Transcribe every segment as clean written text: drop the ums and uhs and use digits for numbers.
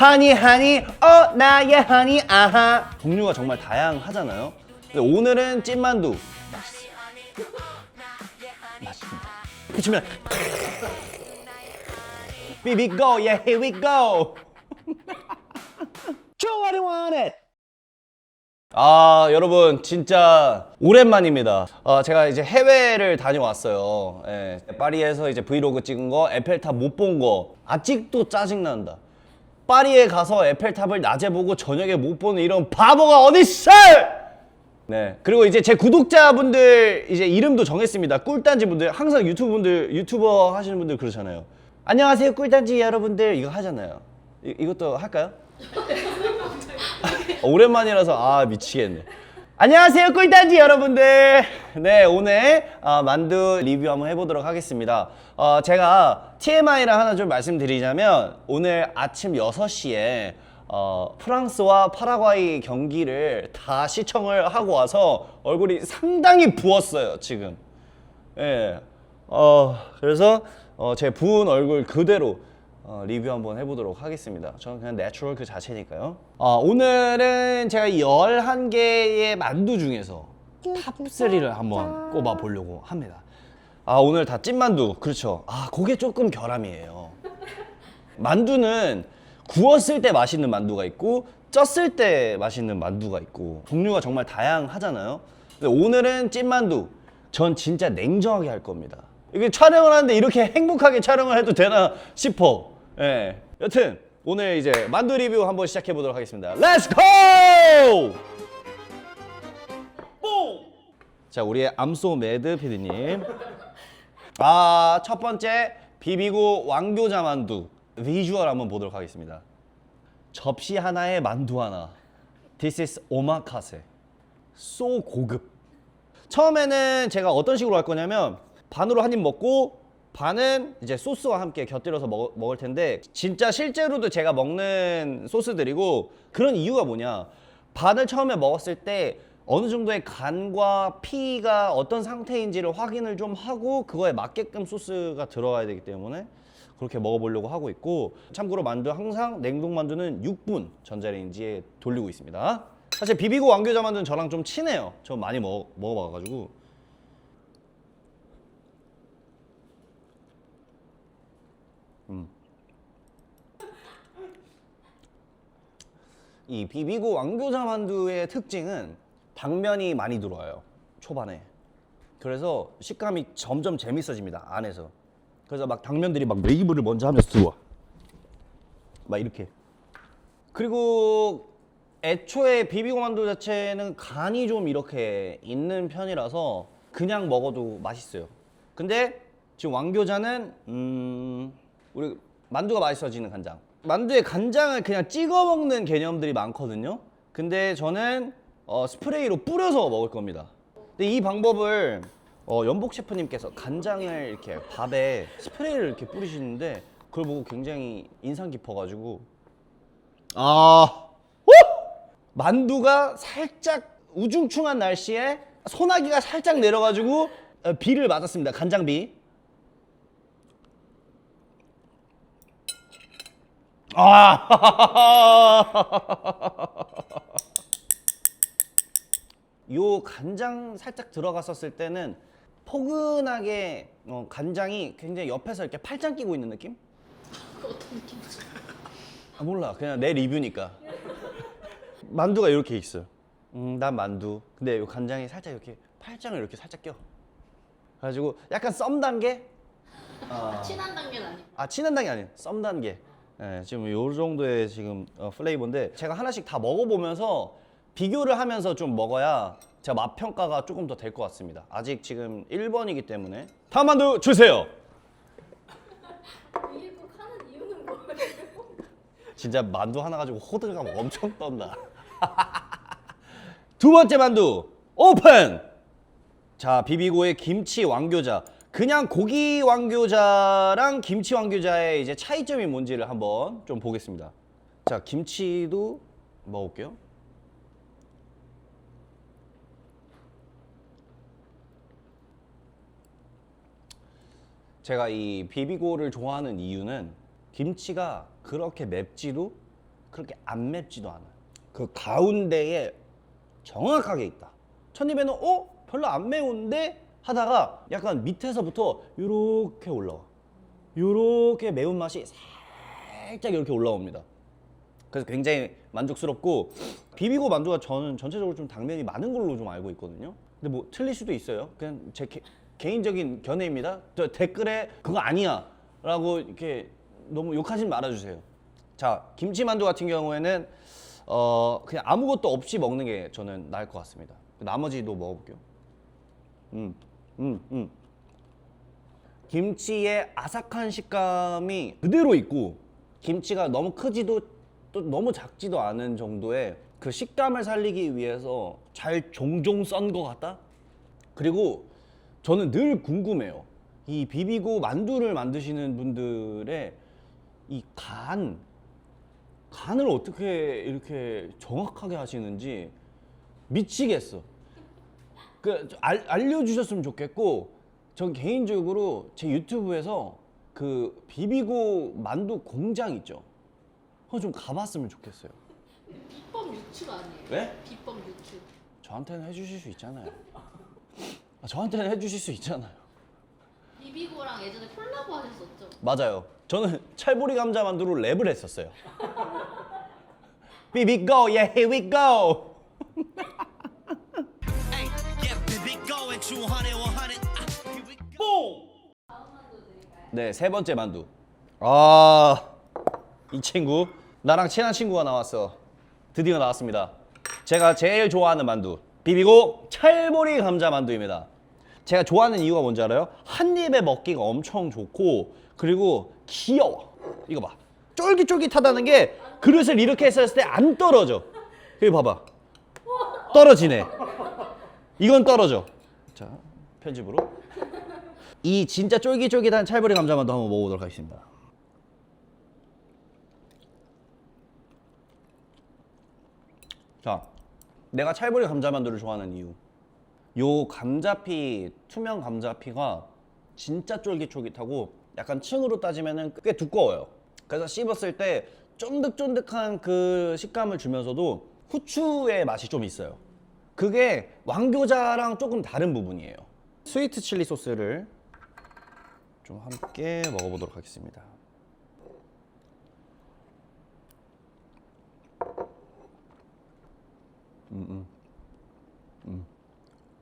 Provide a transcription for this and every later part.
하니 하니 나의 하니 아하. 종류가 정말 다양하잖아요. 근데 오늘은 찐만두 맛있습니다. 그치면 비비고 yeah here we go. What do you want it? 여러분 진짜 오랜만입니다. 제가 이제 해외를 다녀왔어요. 예, 파리에서 이제 브이로그 찍은 거, 에펠탑 못 본 거 아직도 짜증난다. 파리에 가서 에펠탑을 낮에 보고 저녁에 못 보는 이런 바보가 어딨어! 네, 그리고 이제 제 구독자분들 이제 이름도 정했습니다. 꿀단지 분들, 항상 유튜버 하시는 분들 그러잖아요. 안녕하세요 꿀단지 여러분들 이거 하잖아요. 이것도 할까요? 오랜만이라서 미치겠네. 안녕하세요 꿀단지 여러분들. 네, 오늘 만두 리뷰 한번 해보도록 하겠습니다. 제가 TMI를 하나 좀 말씀드리자면 오늘 아침 6시에 프랑스와 파라과이 경기를 다 시청을 하고 와서 얼굴이 상당히 부었어요 지금. 예. 그래서 제 부은 얼굴 그대로 리뷰 한번 해보도록 하겠습니다. 저는 그냥 내추럴 그 자체니까요. 오늘은 제가 11개의 만두 중에서 탑3를 한번 꼽아 보려고 합니다. 오늘 다 찐만두. 그렇죠. 그게 조금 결함이에요. 만두는 구웠을 때 맛있는 만두가 있고 쪘을 때 맛있는 만두가 있고 종류가 정말 다양하잖아요. 근데 오늘은 찐만두. 전 진짜 냉정하게 할 겁니다. 이게 촬영을 하는데 이렇게 행복하게 촬영을 해도 되나 싶어. 예. 여튼 오늘 이제 만두 리뷰 한번 시작해 보도록 하겠습니다. 렛츠 고! 자, 우리의 암소 매드 PD님. 첫 번째 비비고 왕교자 만두 비주얼 한번 보도록 하겠습니다. 접시 하나에 만두 하나. This is 오마카세. 소 고급. 처음에는 제가 어떤 식으로 할 거냐면 반으로 한 입 먹고 반은 이제 소스와 함께 곁들여서 먹을 텐데 진짜 실제로도 제가 먹는 소스들이고 그런 이유가 뭐냐, 반을 처음에 먹었을 때 어느 정도의 간과 피가 어떤 상태인지를 확인을 좀 하고 그거에 맞게끔 소스가 들어가야 되기 때문에 그렇게 먹어보려고 하고 있고, 참고로 만두 항상 냉동 만두는 6분 전자레인지에 돌리고 있습니다. 사실 비비고 왕교자 만두는 저랑 좀 친해요. 저 많이 먹어봐가지고. 이 비비고 왕교자 만두의 특징은 당면이 많이 들어와요 초반에. 그래서 식감이 점점 재밌어집니다 안에서. 그래서 막 당면들이 막 웨이브를 먼저 하면서 들어와 막 이렇게. 그리고 애초에 비비고 만두 자체는 간이 좀 이렇게 있는 편이라서 그냥 먹어도 맛있어요. 근데 지금 왕교자는 우리 만두가 맛있어지는 간장, 만두에 간장을 그냥 찍어 먹는 개념들이 많거든요. 근데 저는 스프레이로 뿌려서 먹을 겁니다. 근데 이 방법을 연복 셰프님께서 간장을 이렇게 밥에 스프레이를 이렇게 뿌리시는데 그걸 보고 굉장히 인상 깊어가지고 만두가 살짝 우중충한 날씨에 소나기가 살짝 내려가지고 비를 맞았습니다. 간장비. 요 간장 살짝 들어갔었을 때는 포근하게 간장이 굉장히 옆에서 이렇게 팔짱 끼고 있는 느낌? 어떤 느낌이지? 몰라, 그냥 내 리뷰니까. 만두가 이렇게 있어요. 난 만두. 근데 요 간장이 살짝 이렇게 팔짱을 이렇게 살짝 껴. 그래가지고 약간 썸 단계? 친한 단계는 아니고. 친한 단계 아니에요. 썸 단계. 네, 지금 요 정도의 지금 플레이버인데 제가 하나씩 다 먹어보면서 비교를 하면서 좀 먹어야 제가 맛 평가가 조금 더 될 것 같습니다. 아직 지금 1번이기 때문에. 다음 만두 주세요. 이게 꼭 하는 이유는 뭐예요? 진짜 만두 하나 가지고 호들갑 엄청 떤다. 두 번째 만두 오픈. 자, 비비고의 김치 왕교자. 그냥 고기 왕교자랑 김치 왕교자의 이제 차이점이 뭔지를 한번 좀 보겠습니다. 자, 김치도 먹을게요. 제가 이 비비고를 좋아하는 이유는 김치가 그렇게 맵지도 그렇게 안 맵지도 않아. 그 가운데에 정확하게 있다. 첫 입에는 별로 안 매운데 하다가 약간 밑에서부터 요렇게 올라와. 요렇게 매운맛이 살짝 이렇게 올라옵니다. 그래서 굉장히 만족스럽고, 비비고 만두가 저는 전체적으로 좀 당면이 많은 걸로 좀 알고 있거든요. 근데 뭐 틀릴 수도 있어요. 그냥 제 개인적인 견해입니다. 저 댓글에 그거 아니야 라고 이렇게 너무 욕하지 말아주세요. 자, 김치 만두 같은 경우에는 그냥 아무것도 없이 먹는 게 저는 나을 것 같습니다. 나머지도 먹어볼게요. 김치의 아삭한 식감이 그대로 있고, 김치가 너무 크지도 또 너무 작지도 않은 정도의 그 식감을 살리기 위해서 잘 종종 썬 것 같다? 그리고 저는 늘 궁금해요. 이 비비고 만두를 만드시는 분들의 이 간을 어떻게 이렇게 정확하게 하시는지 미치겠어. 알려주셨으면 좋겠고, 전 개인적으로 제 유튜브에서 그 비비고 만두 공장 있죠. 그거 좀 가봤으면 좋겠어요. 비법 유튜브 아니에요? 왜? 비법 유튜브. 저한테는 해주실 수 있잖아요. 저한테는 해주실 수 있잖아요. 비비고랑 예전에 콜라보 하셨었죠? 맞아요. 저는 찰보리 감자 만두로 랩을 했었어요. 비비고, yeah, here we go. 네, 세 번째 만두. 이 친구, 나랑 친한 친구가 나왔어. 드디어 나왔습니다. 제가 제일 좋아하는 만두, 비비고 찰보리 감자 만두입니다. 제가 좋아하는 이유가 뭔지 알아요? 한 입에 먹기가 엄청 좋고, 그리고 귀여워. 이거 봐, 쫄깃쫄깃하다는 게 그릇을 이렇게 했을 때 안 떨어져. 여기 봐봐, 떨어지네. 이건 떨어져. 자, 편집으로 이 진짜 쫄깃쫄깃한 찰보리 감자만두 한번 먹어보도록 하겠습니다. 자, 내가 찰보리 감자만두를 좋아하는 이유, 요 감자피, 투명 감자피가 진짜 쫄깃쫄깃하고 약간 층으로 따지면은 꽤 두꺼워요. 그래서 씹었을 때 쫀득쫀득한 그 식감을 주면서도 후추의 맛이 좀 있어요. 그게 왕교자랑 조금 다른 부분이에요. 스위트 칠리 소스를 좀 함께 먹어보도록 하겠습니다.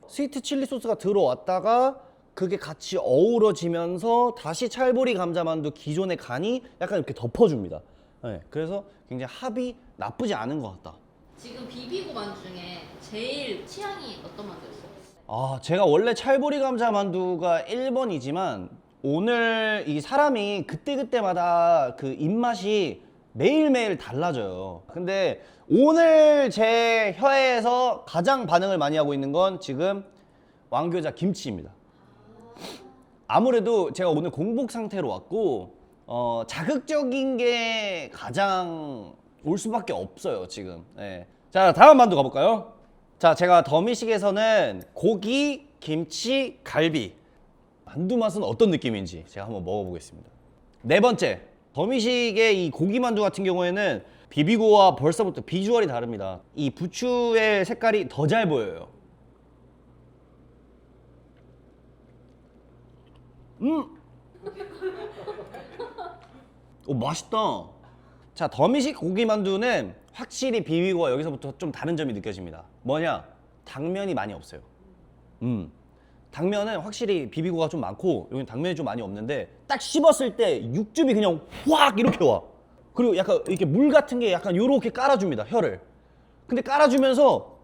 스위트 칠리 소스가 들어왔다가 그게 같이 어우러지면서 다시 찰보리 감자만두 기존의 간이 약간 이렇게 덮어줍니다. 네, 그래서 굉장히 합이 나쁘지 않은 것 같다. 지금 비비고 만두 중에 제일 취향이 어떤 만두였어요? 제가 원래 찰보리 감자 만두가 1번이지만 오늘 이 사람이 그때그때마다 그 입맛이 매일매일 달라져요. 근데 오늘 제 혀에서 가장 반응을 많이 하고 있는 건 지금 왕교자 김치입니다. 아무래도 제가 오늘 공복 상태로 왔고 자극적인 게 가장 올 수밖에 없어요 지금. 네. 자, 다음 만두 가볼까요? 자, 제가 더미식에서는 고기, 김치, 갈비, 만두 맛은 어떤 느낌인지 제가 한번 먹어보겠습니다. 네 번째, 더미식의 이 고기 만두 같은 경우에는 비비고와 벌써부터 비주얼이 다릅니다. 이 부추의 색깔이 더 잘 보여요. 오, 맛있다. 자, 더미식 고기 만두는 확실히 비비고와 여기서부터 좀 다른 점이 느껴집니다. 뭐냐? 당면이 많이 없어요. 당면은 확실히 비비고가 좀 많고 여기는 당면이 좀 많이 없는데 딱 씹었을 때 육즙이 그냥 확 이렇게 와. 그리고 약간 이렇게 물 같은 게 약간 요렇게 깔아줍니다, 혀를. 근데 깔아주면서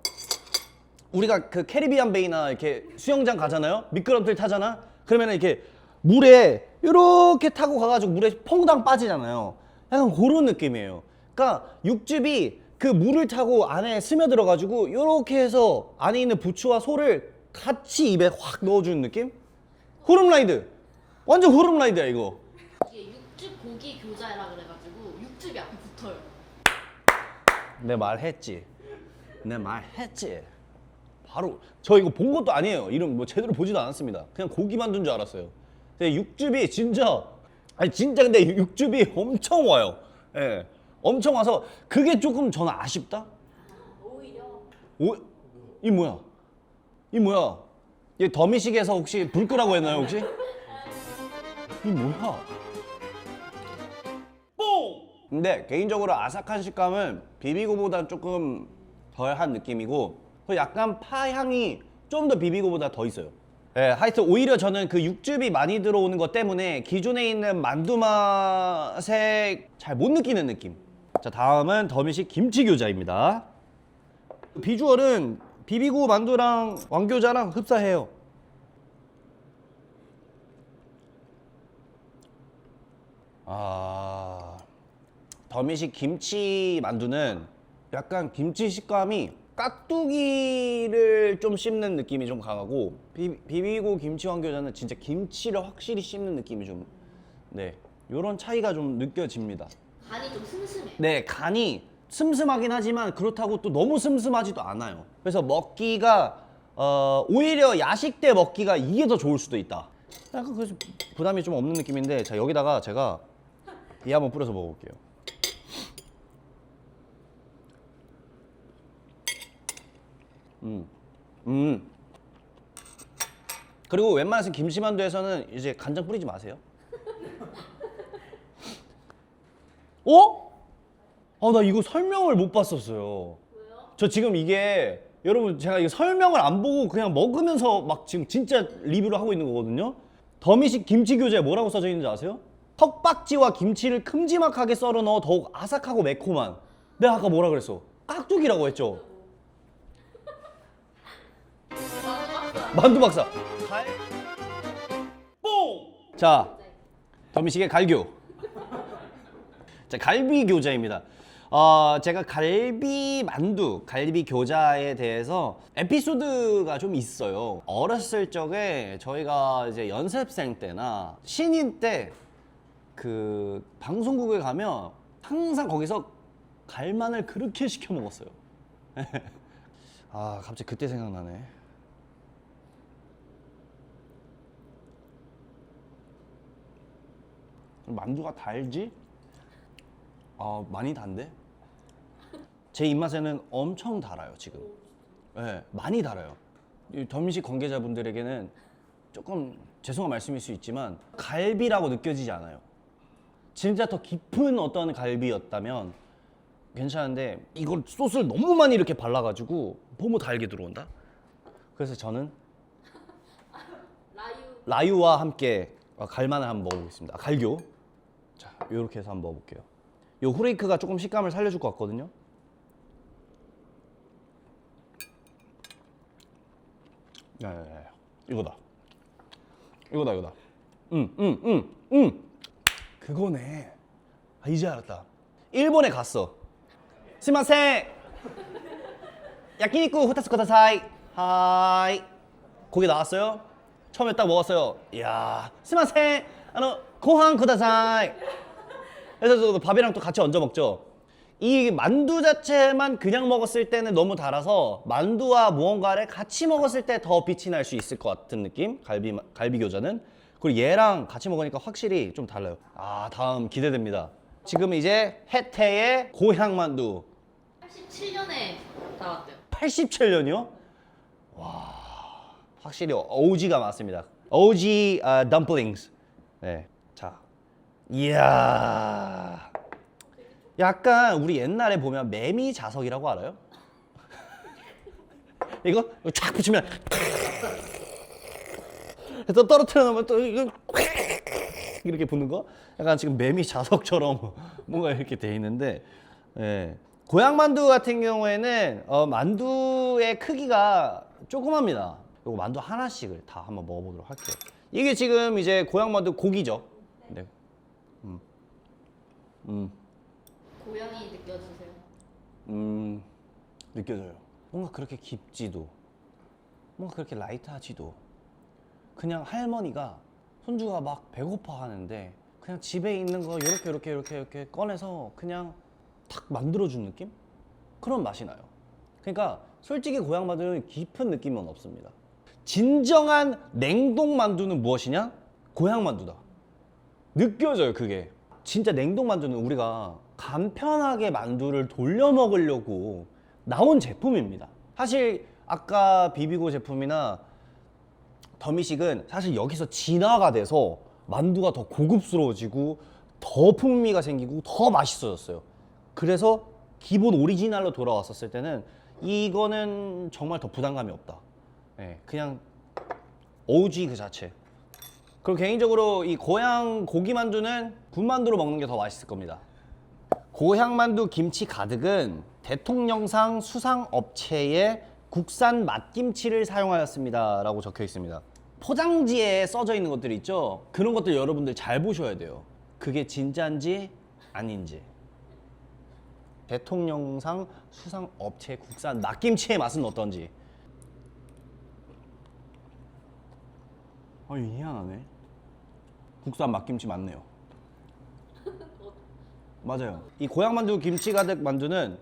우리가 그 캐리비안 베이나 이렇게 수영장 가잖아요? 미끄럼틀 타잖아? 그러면 이렇게 물에 요렇게 타고 가가지고 물에 퐁당 빠지잖아요. 약간 그런 느낌이에요. 그러니까 육즙이 그 물을 타고 안에 스며들어가지고 요렇게 해서 안에 있는 부추와 소를 같이 입에 확 넣어주는 느낌? 호름라이드! 완전 호름라이드야 이거. 이게 육즙 고기 교자라 그래가지고 육즙이 앞에 붙어요. 내 말했지. 바로 저 이거 본 것도 아니에요. 이름 뭐 제대로 보지도 않았습니다. 그냥 고기 만두인 줄 알았어요. 근데 육즙이 진짜, 아니 진짜 근데 육즙이 엄청 와요. 예. 엄청 와서 그게 조금 저는 아쉽다. 오히려 이 뭐야? 이 뭐야? 이 더미식에서 혹시 불 끄라고 했나요 혹시? 이 뭐야? 뽕! 근데 개인적으로 아삭한 식감은 비비고보다 조금 덜한 느낌이고 약간 파 향이 좀 더 비비고보다 더 있어요. 네, 하여튼 오히려 저는 그 육즙이 많이 들어오는 것 때문에 기존에 있는 만두 맛에 잘 못 느끼는 느낌. 자, 다음은 더미식 김치교자입니다. 비주얼은 비비고 만두랑 왕교자랑 흡사해요. 더미식 김치 만두는 약간 김치 식감이 깍두기를 좀 씹는 느낌이 좀 강하고 비비고 김치 왕교자는 진짜 김치를 확실히 씹는 느낌이 좀 요런 차이가 좀 느껴집니다. 간이 좀 슴슴해. 네, 간이 슴슴하긴 하지만 그렇다고 또 너무 슴슴하지도 않아요. 그래서 먹기가 오히려 야식 때 먹기가 이게 더 좋을 수도 있다. 약간 그래서 부담이 좀 없는 느낌인데 자 여기다가 제가 이 한번 뿌려서 먹어볼게요. 그리고 웬만해서 김치만두에서는 이제 간장 뿌리지 마세요. 어? 나 이거 설명을 못 봤었어요. 왜요? 저 지금 이게 여러분 제가 이거 설명을 안 보고 그냥 먹으면서 막 지금 진짜 리뷰를 하고 있는 거거든요. 더미식 김치교재에 뭐라고 써져 있는지 아세요? 턱박지와 김치를 큼지막하게 썰어 넣어 더욱 아삭하고 매콤한. 내가 아까 뭐라 그랬어? 깍두기라고 했죠? 만두 박사. 뽕! 자, 더미식의 갈교. 자, 갈비 교자입니다. 제가 갈비 만두, 갈비 교자에 대해서 에피소드가 좀 있어요. 어렸을 적에 저희가 이제 연습생 때나 신인 때 그 방송국에 가면 항상 거기서 갈만을 그렇게 시켜 먹었어요. 갑자기 그때 생각나네. 만두가 달지? 많이 단데? 제 입맛에는 엄청 달아요 지금. 네, 많이 달아요. 이 더미식 관계자분들에게는 조금 죄송한 말씀일 수 있지만 갈비라고 느껴지지 않아요. 진짜 더 깊은 어떤 갈비였다면 괜찮은데 이걸 소스를 너무 많이 이렇게 발라가지고 너무 달게 들어온다? 그래서 저는 라유와 함께 갈만을 한번 먹어보겠습니다. 갈교. 자, 요렇게 해서 한번 먹어볼게요. 요 후레이크가 조금 식감을 살려줄 것 같거든요. 네, 이거다. 그거네. 이제 알았다. 일본에 갔어. 스미마셍. 야끼니쿠 후타츠 쿠다사이. 하이. 고기 나왔어요? 처음에 딱 먹었어요. 이야, 스미마셍. 고항 쿠다사이. 그래서 밥이랑 또 같이 얹어 먹죠. 이 만두 자체만 그냥 먹었을 때는 너무 달아서 만두와 무언가를 같이 먹었을 때 더 빛이 날 수 있을 것 같은 느낌. 갈비 교자는. 그리고 얘랑 같이 먹으니까 확실히 좀 달라요. 다음 기대됩니다. 지금 이제 혜태의 고향 만두. 87년에 나왔대요. 87년이요? 와, 확실히 OG가 맞습니다. OG dumplings. 네, 자, 이야, 약간 우리 옛날에 보면 매미 자석이라고 알아요? 이거 쫙 붙이면 또 떨어뜨려 놓으면 또 이거 이렇게 붙는 거? 약간 지금 매미 자석처럼 뭔가 이렇게 돼 있는데, 고향 만두 같은 경우에는 만두의 크기가 조그맣니다. 요거 만두 하나씩을 다 한번 먹어보도록 할게요. 이게 지금 이제 고향 만두 고기죠. 네. 고향이 느껴지세요? 느껴져요. 뭔가 그렇게 깊지도, 뭔가 그렇게 라이트하지도. 그냥 할머니가 손주가 막 배고파 하는데 그냥 집에 있는 거 이렇게 꺼내서 그냥 탁 만들어준 느낌? 그런 맛이 나요. 그러니까 솔직히 고향 만두는 깊은 느낌은 없습니다. 진정한 냉동 만두는 무엇이냐? 고향 만두다. 느껴져요, 그게. 진짜 냉동 만두는 우리가 간편하게 만두를 돌려 먹으려고 나온 제품입니다. 사실 아까 비비고 제품이나 더미식은 사실 여기서 진화가 돼서 만두가 더 고급스러워지고 더 풍미가 생기고 더 맛있어졌어요. 그래서 기본 오리지널로 돌아왔었을 때는 이거는 정말 더 부담감이 없다. 예, 그냥 OG 그 자체. 그리고 개인적으로 이 고향 고기 만두는 군만두로 먹는 게 더 맛있을 겁니다. 고향 만두 김치 가득은 대통령상 수상 업체의 국산 맛김치를 사용하였습니다 라고 적혀 있습니다. 포장지에 써져 있는 것들 있죠? 그런 것들 여러분들 잘 보셔야 돼요. 그게 진짜인지 아닌지. 대통령상 수상 업체 국산 맛김치의 맛은 어떤지. 희한하네. 국산 맛김치 맞네요. 맞아요. 이 고향만두 김치 가득 만두는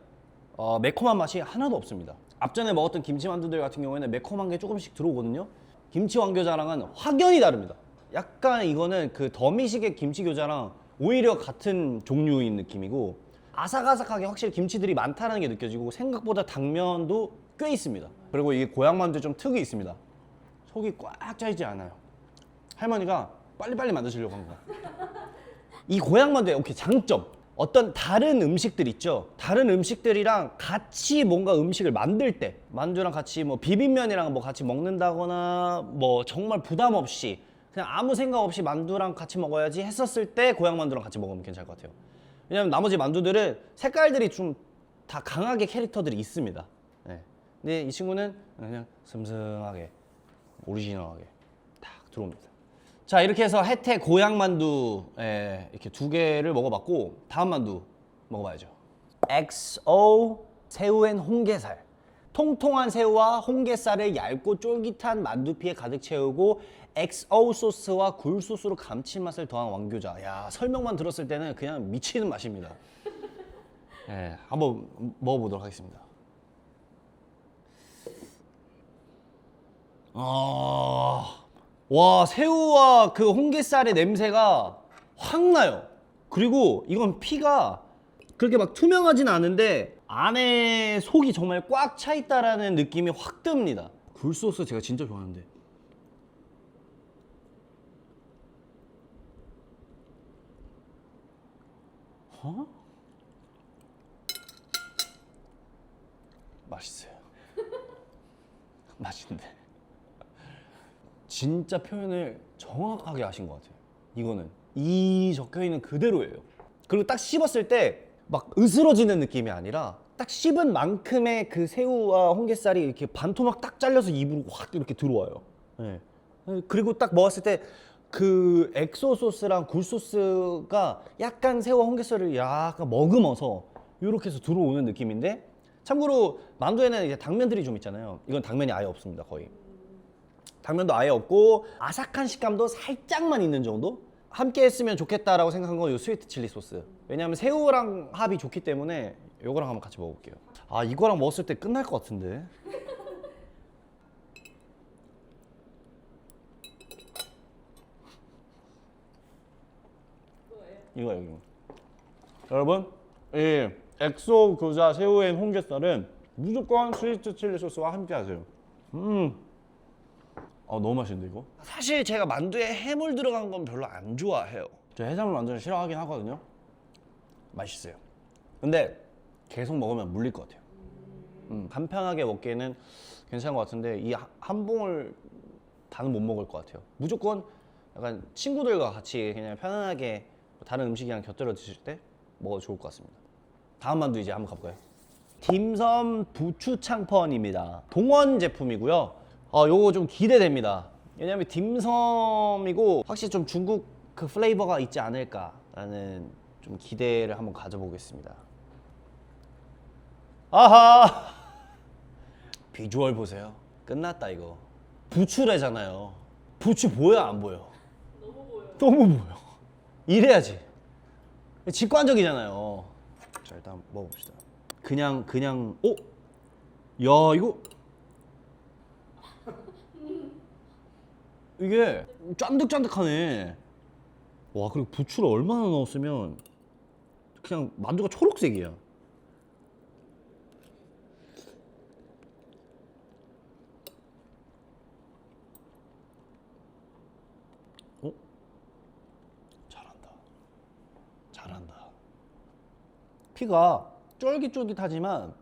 매콤한 맛이 하나도 없습니다. 앞전에 먹었던 김치 만두들 같은 경우에는 매콤한 게 조금씩 들어오거든요. 김치 왕교자랑은 확연히 다릅니다. 약간 이거는 그 더미식의 김치 교자랑 오히려 같은 종류인 느낌이고, 아삭아삭하게 확실히 김치들이 많다는 게 느껴지고 생각보다 당면도 꽤 있습니다. 그리고 이게 고향만두 좀 특이 있습니다. 속이 꽉 차있지 않아요. 할머니가 빨리빨리 만드시려고 한 거야. 이 고향만두의 오케이 장점, 어떤 다른 음식들 있죠. 다른 음식들이랑 같이 뭔가 음식을 만들 때 만두랑 같이 뭐 비빔면이랑 뭐 같이 먹는다거나 뭐 정말 부담 없이 그냥 아무 생각 없이 만두랑 같이 먹어야지 했었을 때 고향만두랑 같이 먹으면 괜찮을 것 같아요. 왜냐면 나머지 만두들은 색깔들이 좀 다 강하게 캐릭터들이 있습니다. 네. 근데 이 친구는 그냥 슴슴하게 오리지널하게 딱 들어옵니다. 자, 이렇게 해서 혜태 고향 만두 이렇게 두 개를 먹어봤고, 다음 만두 먹어봐야죠. XO 새우엔 홍게살. 통통한 새우와 홍게살을 얇고 쫄깃한 만두피에 가득 채우고 XO 소스와 굴 소스로 감칠맛을 더한 왕교자. 야, 설명만 들었을 때는 그냥 미치는 맛입니다. 한번 먹어보도록 하겠습니다. 와, 새우와 그 홍게살의 냄새가 확 나요. 그리고 이건 피가 그렇게 막 투명하진 않은데 안에 속이 정말 꽉 차 있다라는 느낌이 확 듭니다. 굴소스 제가 진짜 좋아하는데. 맛있어요. 맛있는데. 진짜 표현을 정확하게 하신 것 같아요. 이거는 이 적혀있는 그대로예요. 그리고 딱 씹었을 때 막 으스러지는 느낌이 아니라 딱 씹은 만큼의 그 새우와 홍게살이 이렇게 반토막 딱 잘려서 입으로 확 이렇게 들어와요. 네. 그리고 딱 먹었을 때 그 엑소 소스랑 굴 소스가 약간 새우와 홍게살을 약간 머금어서 이렇게 해서 들어오는 느낌인데, 참고로 만두에는 이제 당면들이 좀 있잖아요. 이건 당면이 아예 없습니다. 거의 당면도 아예 없고 아삭한 식감도 살짝만 있는 정도? 함께 했으면 좋겠다라고 생각한 건 이 스위트 칠리 소스. 왜냐하면 새우랑 합이 좋기 때문에 이거랑 한번 같이 먹어볼게요. 아, 이거랑 먹었을 때 끝날 것 같은데. 이거 여기. 여러분, 이 엑소 교자 새우엔 홍게살은 무조건 스위트 칠리 소스와 함께 하세요. 너무 맛있는데 이거? 사실 제가 만두에 해물 들어간 건 별로 안 좋아해요. 저 해산물 만두는 싫어하긴 하거든요. 맛있어요. 근데 계속 먹으면 물릴 것 같아요. 간편하게 먹기에는 괜찮은 것 같은데 이 한 봉을 다는 못 먹을 것 같아요. 무조건 약간 친구들과 같이 그냥 편안하게 다른 음식이랑 곁들여 드실 때 먹어도 좋을 것 같습니다. 다음 만두 이제 한번 가볼까요? 딤섬 부추창펀입니다. 동원 제품이고요. 요거 좀 기대됩니다. 왜냐면 딤섬이고 확실히 좀 중국 그 플레이버가 있지 않을까라는 좀 기대를 한번 가져보겠습니다. 아하! 비주얼 보세요. 끝났다 이거. 부추래잖아요. 부추 보여 안 보여? 너무 보여. 너무 보여. 이래야지. 직관적이잖아요. 자, 일단 먹어봅시다. 그냥 야, 이거 이게 쫀득쫀득하네. 와, 그리고 부추를 얼마나 넣었으면 그냥 만두가 초록색이야. 어? 잘한다. 잘한다. 피가 쫄깃쫄깃하지만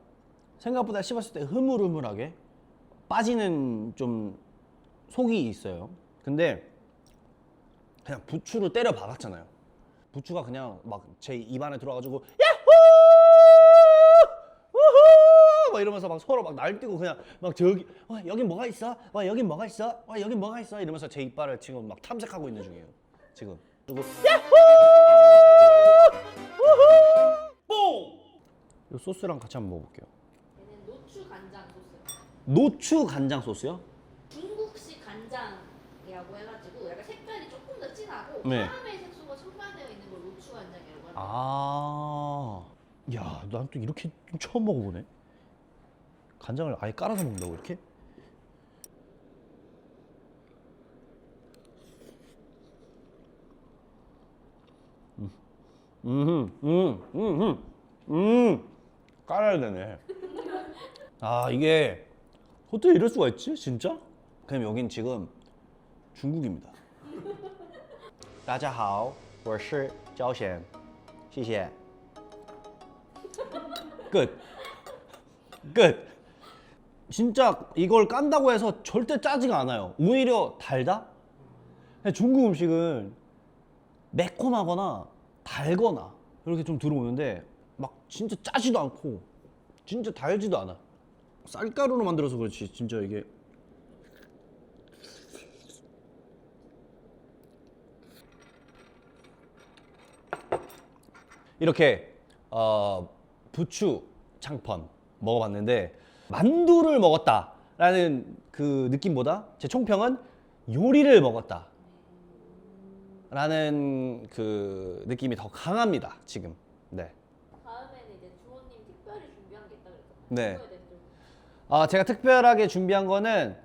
생각보다 씹었을 때 흐물흐물하게 빠지는 좀 속이 있어요. 근데 그냥 부추를 때려 박았잖아요. 부추가 그냥 막 제 입안에 들어가지고 야호! 우후! 막 이러면서 막 서로 막 날뛰고 그냥 막 저기 여긴 뭐가 있어? 여긴 뭐가 있어? 여긴 뭐가 있어? 이러면서 제 이빨을 지금 막 탐색하고 있는 중이에요. 지금. 그리고 야호! 우후! 뽕! 이 소스랑 같이 한번 먹어볼게요. 얘는 노추 간장 소스. 노추 간장 소스요? 중국식 간장이라고 해가지고 약간 색깔이 조금 더 진하고 네. 카라멜 색소가 첨가되어 있는 걸 노추 간장이라고 합니다. 아, 야, 난 또 이렇게 좀 처음 먹어보네. 간장을 아예 깔아서 먹는다고 이렇게? 깔아야 되네. 아, 이게 어떻게 이럴 수가 있지, 진짜? 그럼 여긴 지금 중국입니다. 大家好，我是焦贤，谢谢。끝. 끝. 진짜 이걸 깐다고 해서 절대 짜지가 않아요. 오히려 달다? 근데 중국 음식은 매콤하거나 달거나 이렇게 좀 들어오는데 막 진짜 짜지도 않고 진짜 달지도 않아. 쌀가루로 만들어서 그렇지 진짜 이게 이렇게 부추 창펀 먹어봤는데 만두를 먹었다라는 그 느낌보다 제 총평은 요리를 먹었다 라는 그 느낌이 더 강합니다 지금. 네. 다음에는 이제 주호님 특별히 준비한 게 있다고 그랬잖아요. 네. 그거에 대해서 좀 제가 특별하게 준비한 거는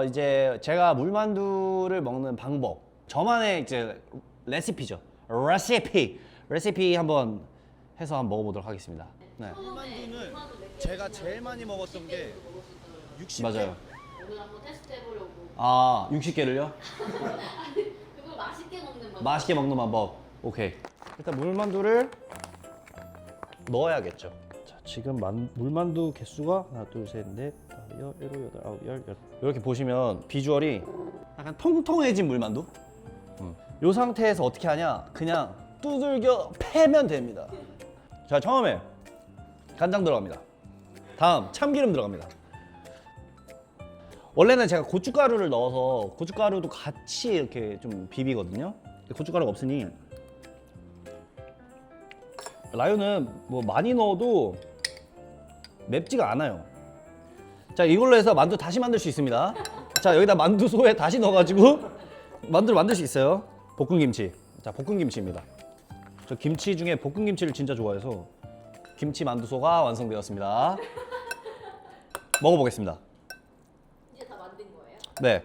이제 제가 물만두를 먹는 방법, 저만의 이제 레시피죠. 레시피 한번 해서 한번 먹어보도록 하겠습니다. 네. 물만두는 제가 제일 많이 먹었던 게 60개. 맞아요. 오늘 한번 테스트 해보려고. 60개를요? 그걸 맛있게 먹는 방법. 맛있게 먹는 방법. 오케이. 일단 물만두를 넣어야겠죠. 자, 지금 물만두 개수가 하나, 둘, 셋, 넷, 다섯, 일곱, 여덟, 아홉, 열. 이렇게 보시면 비주얼이 약간 통통해진 물만두. 이 상태에서 어떻게 하냐? 그냥 두들겨 패면 됩니다. 자, 처음에 간장 들어갑니다. 다음 참기름 들어갑니다. 원래는 제가 고춧가루를 넣어서 고춧가루도 같이 이렇게 좀 비비거든요. 근데 고춧가루가 없으니 라유는 뭐 많이 넣어도 맵지가 않아요. 자, 이걸로 해서 만두 다시 만들 수 있습니다. 자, 여기다 만두소에 다시 넣어가지고 만두를 만들 수 있어요. 볶음김치. 자, 볶음김치입니다. 저 김치 중에 볶음김치를 진짜 좋아해서 김치 만두소가 완성되었습니다. 먹어보겠습니다. 이제 다 만든 거예요? 네.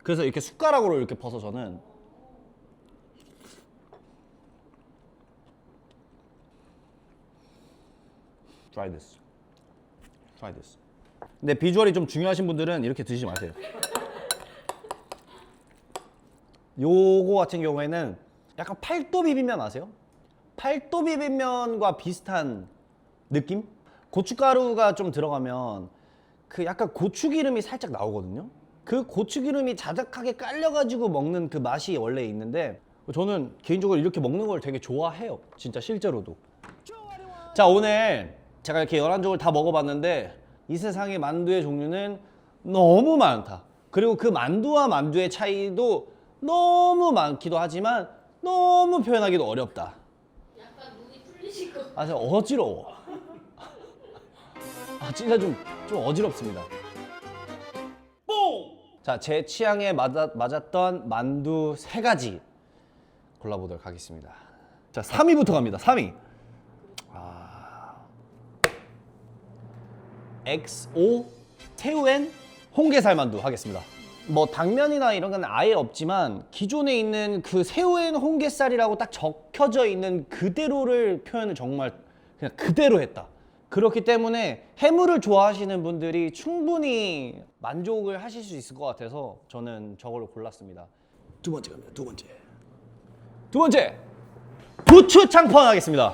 그래서 이렇게 숟가락으로 이렇게 퍼서 저는 try this. try this. 근데 비주얼이 좀 중요하신 분들은 이렇게 드시지 마세요. 요거 같은 경우에는 약간 팔도 비빔면 아세요? 팔도 비빔면과 비슷한 느낌? 고춧가루가 좀 들어가면 그 약간 고추기름이 살짝 나오거든요. 그 고추기름이 자작하게 깔려가지고 먹는 그 맛이 원래 있는데 저는 개인적으로 이렇게 먹는 걸 되게 좋아해요. 진짜 실제로도. 자, 오늘 제가 이렇게 11종을 다 먹어봤는데 이 세상의 만두의 종류는 너무 많다. 그리고 그 만두와 만두의 차이도 너무 많기도 하지만 너무 표현하기도 어렵다. 약간 눈이 풀리실 것 같아요. 아, 진짜 어지러워. 아, 진짜 좀 어지럽습니다. 뽕! 자, 제 취향에 맞았던 만두 3가지 골라보도록 하겠습니다. 자, 3위부터 갑니다. 3위. XO 새우엔 홍게살 만두 하겠습니다. 뭐 당면이나 이런 건 아예 없지만 기존에 있는 그 새우엔 홍게살이라고 딱 적혀져 있는 그대로를 표현을 정말 그냥 그대로 했다. 그렇기 때문에 해물을 좋아하시는 분들이 충분히 만족을 하실 수 있을 것 같아서 저는 저걸로 골랐습니다. 두 번째 갑니다. 두 번째 부추 창펀 하겠습니다.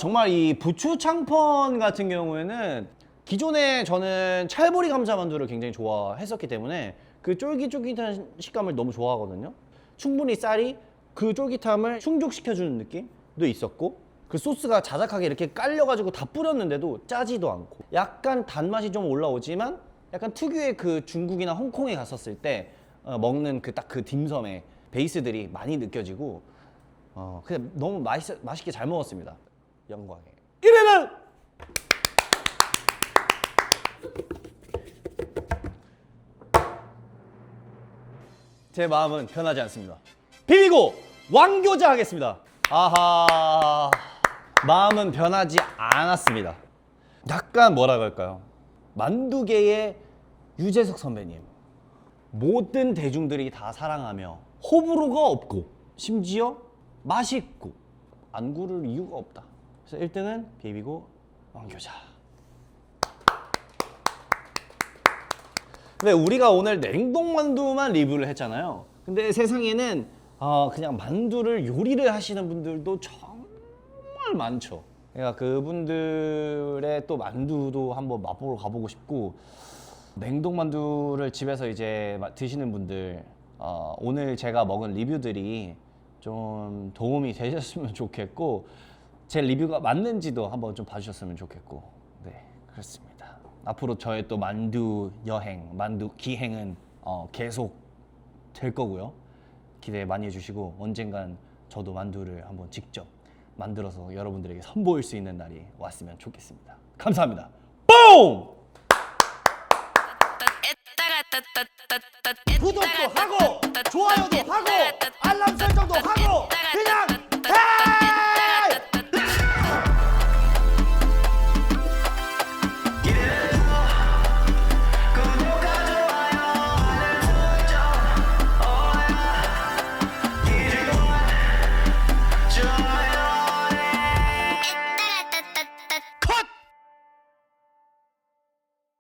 정말 이 부추 창펀 같은 경우에는 기존에 저는 찰보리 감자 만두를 굉장히 좋아했었기 때문에 그 쫄깃쫄깃한 식감을 너무 좋아하거든요. 충분히 쌀이 그 쫄깃함을 충족시켜주는 느낌도 있었고, 그 소스가 자작하게 이렇게 깔려가지고 다 뿌렸는데도 짜지도 않고, 약간 단맛이 좀 올라오지만 약간 특유의 그 중국이나 홍콩에 갔었을 때 먹는 그 딱 그 딤섬의 베이스들이 많이 느껴지고, 그냥 너무 맛있게 잘 먹었습니다. 영광에 1위는 제 마음은 변하지 않습니다. 비비고 왕교자 하겠습니다. 아하, 마음은 변하지 않았습니다. 약간 뭐라 그럴까요? 만두계의 유재석 선배님, 모든 대중들이 다 사랑하며 호불호가 없고 심지어 맛있고 안 고를 이유가 없다. 그래서 1등은 비비고 왕교자. 근데 우리가 오늘 냉동만두만 리뷰를 했잖아요. 근데 세상에는 그냥 만두를 요리를 하시는 분들도 정말 많죠. 그러니까 그분들의 또 만두도 한번 맛보러 가보고 싶고, 냉동만두를 집에서 이제 드시는 분들, 오늘 제가 먹은 리뷰들이 좀 도움이 되셨으면 좋겠고, 제 리뷰가 맞는지도 한번 좀 봐주셨으면 좋겠고, 네, 그렇습니다. 앞으로 저의 또 만두 여행, 만두 기행은 계속 될 거고요. 기대 많이 해주시고, 언젠간 저도 만두를 한번 직접 만들어서 여러분들에게 선보일 수 있는 날이 왔으면 좋겠습니다. 감사합니다. 뽕! 구독도 하고 좋아요도 하고